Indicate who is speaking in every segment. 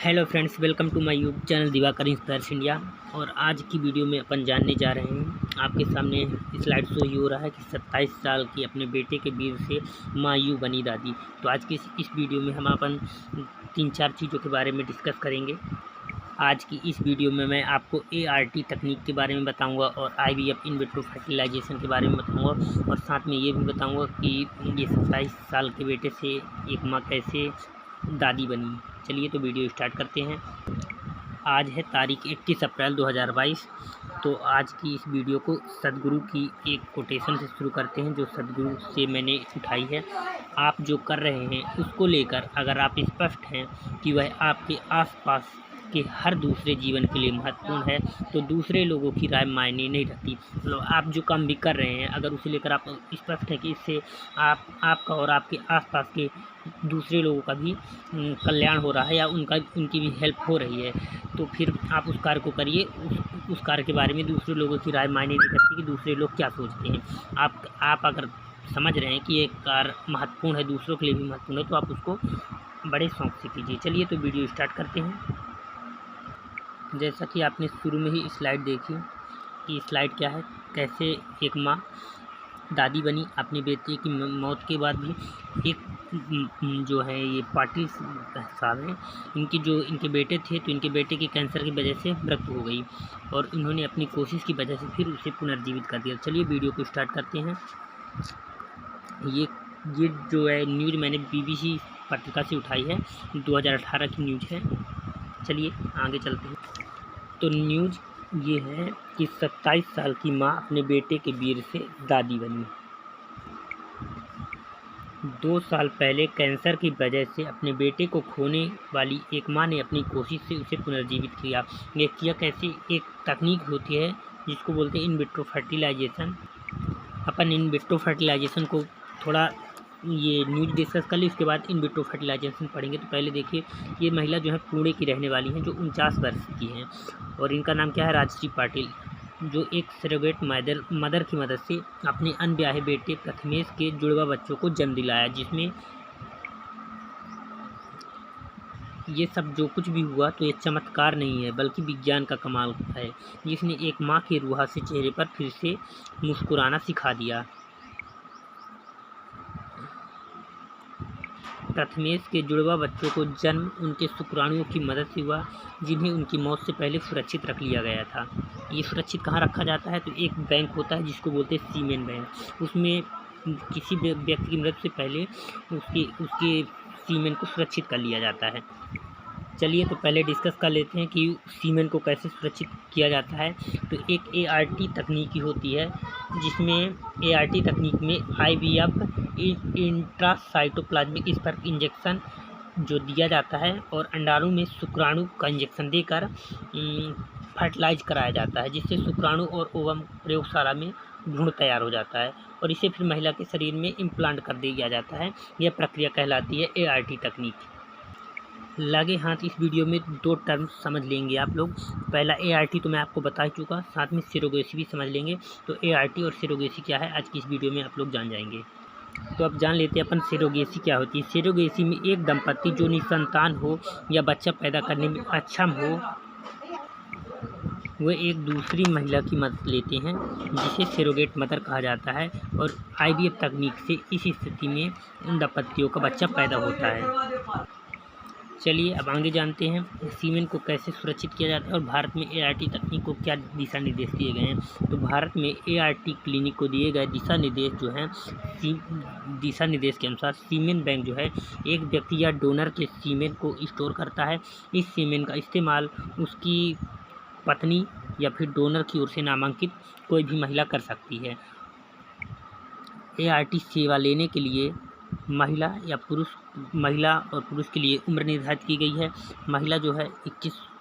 Speaker 1: Hello friends, welcome to my YouTube channel Diwakar inspires India. और आज की वीडियो में अपन जानने जा रहे हैं, आपके सामने स्लाइड शो ही हो रहा है कि 27 साल की अपने बेटे के वीर से माँ यूँ बनी दादी। तो आज की इस वीडियो में हम अपन 3-4 चीज़ों के बारे में डिस्कस करेंगे। आज की इस वीडियो में मैं आपको ART तकनीक के बारे में बताऊंगा और IVF इन विट्रो फर्टिलाइजेशन के बारे में बताऊंगा, और साथ में ये भी बताऊंगा कि ये 27 साल के बेटे से एक माँ कैसे दादी बनी। चलिए तो वीडियो स्टार्ट करते हैं। आज है तारीख 21 अप्रैल 2022। तो आज की इस वीडियो को सदगुरु की एक कोटेशन से शुरू करते हैं, जो सदगुरु से मैंने उठाई है। आप जो कर रहे हैं उसको लेकर अगर आप स्पष्ट हैं कि वह आपके आसपास के हर दूसरे जीवन के लिए महत्वपूर्ण है, तो दूसरे लोगों की राय मायने नहीं रखती। मतलब आप जो काम भी कर रहे हैं, अगर उसे लेकर आप स्पष्ट हैं कि इससे आपका और आपके आसपास के दूसरे लोगों का भी कल्याण हो रहा है या उनकी भी हेल्प हो रही है, तो फिर आप उस कार्य को करिए। उस कार्य के बारे में दूसरे लोगों की राय मायने नहीं रखती कि दूसरे लोग क्या सोचते हैं। आप अगर समझ रहे हैं कि ये कार्य महत्वपूर्ण है, दूसरों के लिए भी महत्वपूर्ण है, तो आप उसको बड़े शौक़ से कीजिए। चलिए तो वीडियो स्टार्ट करते हैं। जैसा कि आपने शुरू में ही स्लाइड देखी कि स्लाइड क्या है, कैसे एक माँ दादी बनी। अपने बेटे की मौत के बाद भी एक जो है ये पाटिल साहब हैं, इनके बेटे थे, तो इनके बेटे की कैंसर की वजह से मृत्यु हो गई और इन्होंने अपनी कोशिश की वजह से फिर उसे पुनर्जीवित कर दिया। चलिए वीडियो को स्टार्ट करते हैं। ये जो है न्यूज़ मैंने BBC पत्रिका से उठाई है, 2018 की न्यूज़ है। चलिए आगे चलते हैं। तो न्यूज़ ये है कि 27 साल की मां अपने बेटे के वीर से दादी बनी। 2 साल पहले कैंसर की वजह से अपने बेटे को खोने वाली एक मां ने अपनी कोशिश से उसे पुनर्जीवित किया। ये किया कैसे? एक तकनीक होती है जिसको बोलते हैं इन विट्रो फर्टिलाइजेशन। अपन इन विट्रो फर्टिलाइजेशन को थोड़ा ये न्यूज़ डिस्कस कर ली, उसके बाद इन विट्रो फर्टिलाइजेशन पढ़ेंगे। तो पहले देखिए, ये महिला जो है पुणे की रहने वाली हैं, जो 49 वर्ष की हैं, और इनका नाम क्या है, राजश्री पाटिल, जो एक सरोगेट मदर की मदद से अपने अनब्याहे बेटे प्रथमेश के जुड़वा बच्चों को जन्म दिलाया, जिसमें ये सब जो कुछ भी हुआ तो ये चमत्कार नहीं है बल्कि विज्ञान का कमाल है, जिसने एक माँ के रूहासे चेहरे पर फिर से मुस्कुराना सिखा दिया। प्रथमेश के जुड़वा बच्चों को जन्म उनके शुक्राणुओं की मदद से हुआ, जिन्हें उनकी मौत से पहले सुरक्षित रख लिया गया था। ये सुरक्षित कहाँ रखा जाता है? तो एक बैंक होता है जिसको बोलते हैं सीमेन बैंक। उसमें किसी व्यक्ति की मृत्यु से पहले उसके सीमेन को सुरक्षित कर लिया जाता है। चलिए तो पहले डिस्कस कर लेते हैं कि सीमेन को कैसे सुरक्षित किया जाता है। तो एक ART तकनीक होती है, जिसमें ART तकनीक में IVF इंट्रासाइटोप्लाज्मिक स्पर्म इंजेक्शन जो दिया जाता है, और अंडाणु में शुक्राणु का इंजेक्शन देकर फर्टिलाइज कराया जाता है, जिससे शुक्राणु और ओवम प्रयोगशाला में भ्रूण तैयार हो जाता है और इसे फिर महिला के शरीर में इम्प्लांट कर दिया जाता है। यह प्रक्रिया कहलाती है ART तकनीक। लगे हाथ इस वीडियो में 2 टर्म समझ लेंगे आप लोग। पहला ART तो मैं आपको बता चुका, साथ में सिरोगेसी भी समझ लेंगे। तो ART और सिरोगेसी क्या है, आज की इस वीडियो में आप लोग जान जाएंगे। तो अब जान लेते हैं अपन सिरोगेसी क्या होती है। सिरोगेसी में एक दंपत्ति जो निसंतान हो या बच्चा पैदा करने में अक्षम हो, वह एक दूसरी महिला की मदद लेते हैं, जिसे सिरोगेट मदर कहा जाता है, और IVF तकनीक से इस स्थिति में उन दंपत्तियों का बच्चा पैदा होता है। चलिए अब आगे जानते हैं सीमेन को कैसे सुरक्षित किया जाता है और भारत में ART तकनीक को क्या दिशा निर्देश दिए गए हैं। तो भारत में ART क्लिनिक को दिए गए दिशा निर्देश जो हैं, दिशा निर्देश के अनुसार सीमेन बैंक जो है एक व्यक्ति या डोनर के सीमेन को स्टोर करता है। इस सीमेन का इस्तेमाल उसकी पत्नी या फिर डोनर की ओर से नामांकित कोई भी महिला कर सकती है। ART सेवा लेने के लिए महिला और पुरुष के लिए उम्र निर्धारित की गई है। महिला जो है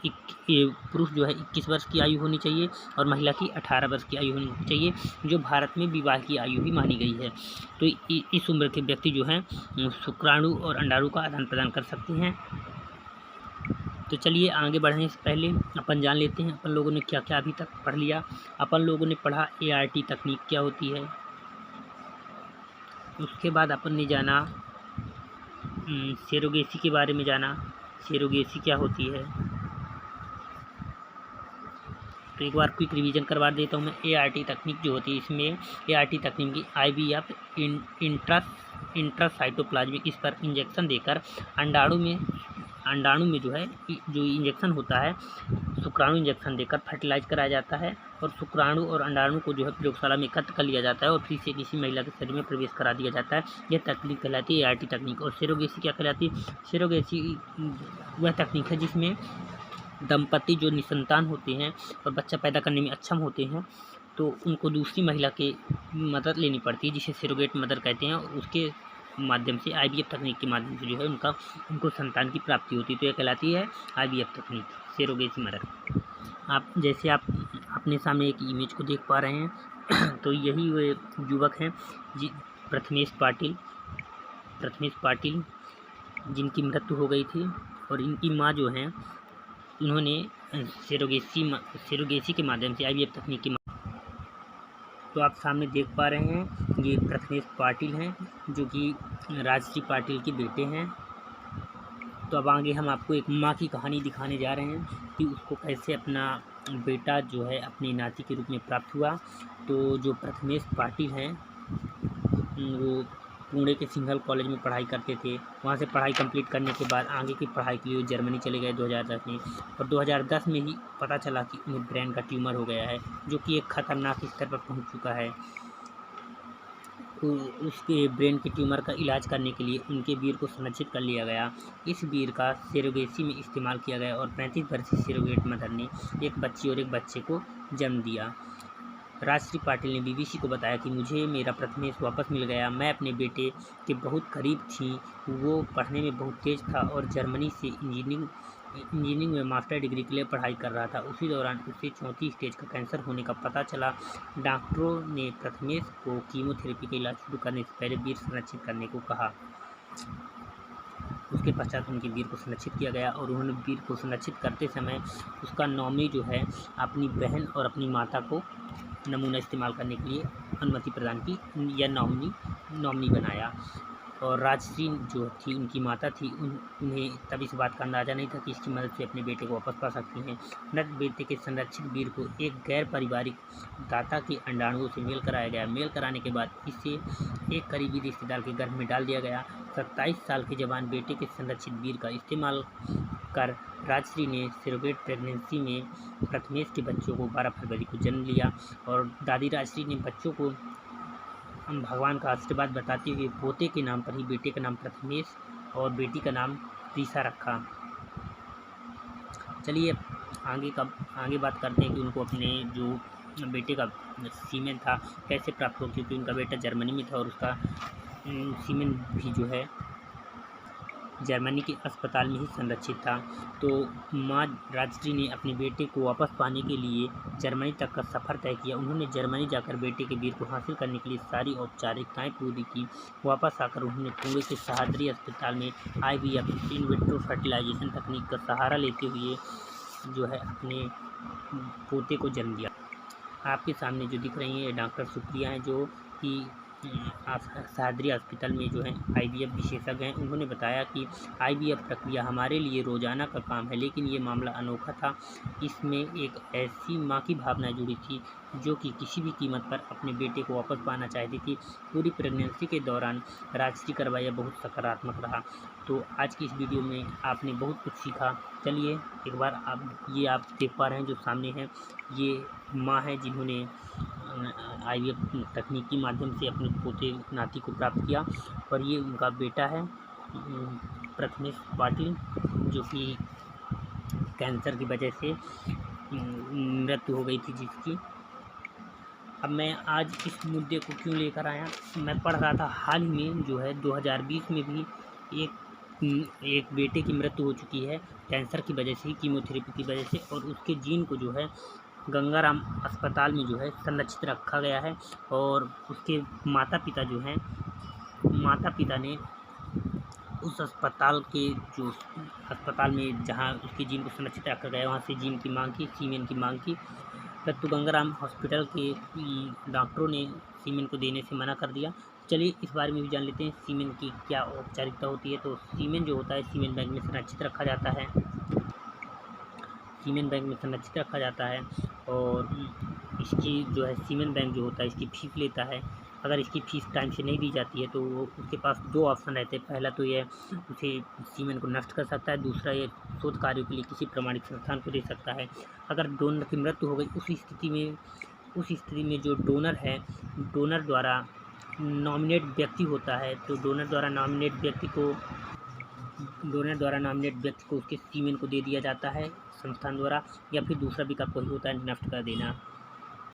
Speaker 1: पुरुष जो है 21 वर्ष की आयु होनी चाहिए और महिला की 18 वर्ष की आयु होनी चाहिए, जो भारत में विवाह की आयु भी मानी गई है। तो इस उम्र के व्यक्ति जो हैं शुक्राणु और अंडाणु का आदान प्रदान कर सकते हैं। तो चलिए आगे बढ़ने से पहले अपन जान लेते हैं अपन लोगों ने क्या क्या अभी तक पढ़ लिया। अपन लोगों ने पढ़ा ART तकनीक क्या होती है, उसके बाद अपन ने जाना सिरोगेसी के बारे में जाना, सरोगेसी क्या होती है। तो एक बार क्विक रिवीजन करवा देता हूँ मैं। ART तकनीक जो होती है, इसमें ART तकनीक की IVF इंट्रासाइटोप्लाज्मिक, इस पर इंजेक्शन देकर अंडाणु में जो है जो इंजेक्शन होता है, शुक्राणु इंजेक्शन देकर फर्टिलाइज कराया जाता है और शुक्राणु और अंडाणु को जो है प्रयोगशाला में एकत्र कर लिया जाता है और फिर से किसी महिला के शरीर में प्रवेश करा दिया जाता है। यह तकनीक कहलाती है ART तकनीक। और सरोगेसी क्या कहलाती है। सरोगेसी वह तकनीक है जिसमें दंपति जो निसंतान होते हैं और बच्चा पैदा करने में अक्षम होते हैं, तो उनको दूसरी महिला की मदद लेनी पड़ती है, जिसे सरोगेट मदर कहते हैं, और उसके माध्यम से IVF तकनीक के माध्यम से जो है उनको संतान की प्राप्ति होती है। तो यह कहलाती है IVF तकनीक, सरोगेसी मदर। आप जैसे आप अपने सामने एक इमेज को देख पा रहे हैं तो यही वे युवक हैं जी, प्रथमेश पाटिल जिनकी मृत्यु हो गई थी। और इनकी माँ जो हैं, इन्होंने सरोगेसी के माध्यम से IVF तकनीक की। तो आप सामने देख पा रहे हैं ये प्रथमेश पाटिल हैं, जो कि राजश्री पाटिल के बेटे हैं। तो अब आगे हम आपको एक माँ की कहानी दिखाने जा रहे हैं कि उसको कैसे अपना बेटा जो है अपनी नाती के रूप में प्राप्त हुआ। तो जो प्रथमेश पाटिल हैं, वो पुणे के सिंघल कॉलेज में पढ़ाई करते थे। वहाँ से पढ़ाई कंप्लीट करने के बाद आगे की पढ़ाई के लिए जर्मनी चले गए 2010 में। और 2010 में ही पता चला कि उन्हें ब्रेन का ट्यूमर हो गया है, जो कि एक ख़तरनाक स्तर पर पहुँच चुका है। उसके ब्रेन के ट्यूमर का इलाज करने के लिए उनके वीर को संरक्षित कर लिया गया। इस वीर का सरोगेसी में इस्तेमाल किया गया और 35 वर्षीय सरोगेट मदर ने एक बच्ची और एक बच्चे को जन्म दिया। राजश्री पाटिल ने BBC को बताया कि मुझे मेरा प्रथमेश वापस मिल गया। मैं अपने बेटे के बहुत करीब थी। वो पढ़ने में बहुत तेज़ था और जर्मनी से इंजीनियरिंग में मास्टर डिग्री के लिए पढ़ाई कर रहा था। उसी दौरान उसे 4थी स्टेज का कैंसर होने का पता चला। डॉक्टरों ने प्रथमेश को कीमोथेरेपी का इलाज शुरू करने से पहले वीर संरक्षित करने को कहा। उसके पश्चात उनके वीर को संरक्षित किया गया और उन्होंने वीर को संरक्षित करते समय उसका नॉमिनी जो है अपनी बहन और अपनी माता को नमूना इस्तेमाल करने के लिए अनुमति प्रदान की या नॉमिनी बनाया। और राजश्री जो थी, उनकी माता थी, उन्हें तब इस बात का अंदाज़ा नहीं था कि इसकी मदद से अपने बेटे को वापस पा सकती हैं। मृत बेटे के संरक्षित वीर को एक गैर पारिवारिक दाता के अंडाणुओं से मेल कराया गया। मेल कराने के बाद इसे एक करीबी रिश्तेदार के गर्भ में डाल दिया गया। 27 साल के जवान बेटे के संरक्षित वीर का इस्तेमाल कर राजश्री ने सरोगेट प्रेगनेंसी में प्रथमेश के बच्चों को 12 फरवरी को जन्म लिया। और दादी राजश्री ने बच्चों को भगवान का आशीर्वाद बताते हुए पोते के नाम पर ही बेटे का नाम प्रथमेश और बेटी का नाम प्रीसा रखा। चलिए आगे बात करते हैं कि उनको अपने जो बेटे का सीमेन था कैसे प्राप्त हो, क्योंकि उनका बेटा जर्मनी में था और उसका सीमेन भी जो है जर्मनी के अस्पताल में ही संरक्षित था। तो माँ राजश्री ने अपने बेटे को वापस पाने के लिए जर्मनी तक का सफ़र तय किया। उन्होंने जर्मनी जाकर बेटे के वीर को हासिल करने के लिए सारी औपचारिकताएं पूरी की। वापस आकर उन्होंने पुणे के सह्याद्री अस्पताल में IVF इन विट्रो फर्टिलाइजेशन तकनीक का सहारा लेते हुए जो है अपने पोते को जन्म दिया। आपके सामने जो दिख रही हैं डॉक्टर सुप्रिया हैं, जो कि सह्याद्री अस्पताल में जो है IVF विशेषज्ञ हैं। उन्होंने बताया कि IVF प्रक्रिया हमारे लिए रोज़ाना का काम है, लेकिन ये मामला अनोखा था। इसमें एक ऐसी माँ की भावना जुड़ी थी जो कि किसी भी कीमत पर अपने बेटे को वापस पाना चाहती थी। पूरी प्रेगनेंसी के दौरान राजश्री का रवैया बहुत सकारात्मक रहा। तो आज की इस वीडियो में आपने बहुत कुछ सीखा। चलिए एक बार आप देख पा रहे हैं जो सामने है, ये माँ है जिन्होंने IVF तकनीक के माध्यम से अपने पोते नाती को प्राप्त किया। और ये उनका बेटा है प्रथमेश पाटिल, जो कि कैंसर की वजह से मृत्यु हो गई थी जिसकी। अब मैं आज इस मुद्दे को क्यों लेकर आया, मैं पढ़ रहा था हाल ही में जो है 2020 में भी एक बेटे की मृत्यु हो चुकी है कैंसर की वजह से, कीमोथेरेपी की वजह से। और उसके जीन को जो है गंगाराम अस्पताल में जो है संरक्षित रखा गया है। और उसके माता पिता ने उस अस्पताल में जहां उसके जीन को संरक्षित रखा गया वहां से जीन की मांग की, सीमेन की मांग की। परंतु गंगाराम हॉस्पिटल के डॉक्टरों ने सीमेन को देने से मना कर दिया। चलिए इस बारे में भी जान लेते हैं सीमेन की क्या औपचारिकता होती है। तो सीमेन जो होता है सीमेन बैंक में संरक्षित रखा जाता है, सीमेन बैंक में संरक्षित रखा जाता है। और इसकी जो है सीमेन बैंक जो होता है इसकी फीस लेता है। अगर इसकी फ़ीस टाइम से नहीं दी जाती है तो वो उसके पास दो ऑप्शन रहते हैं। पहला तो ये उसे सीमेन को नष्ट कर सकता है, दूसरा ये शोध कार्यों के लिए किसी प्रमाणित संस्थान को दे सकता है। अगर डोनर की मृत्यु हो गई उस स्थिति में जो डोनर है, डोनर द्वारा नॉमिनेट व्यक्ति होता है, तो डोनर द्वारा नॉमिनेट व्यक्ति को उसके सीमेन को दे दिया जाता है संस्थान द्वारा, या फिर दूसरा विकल्प वही होता है नष्ट कर देना।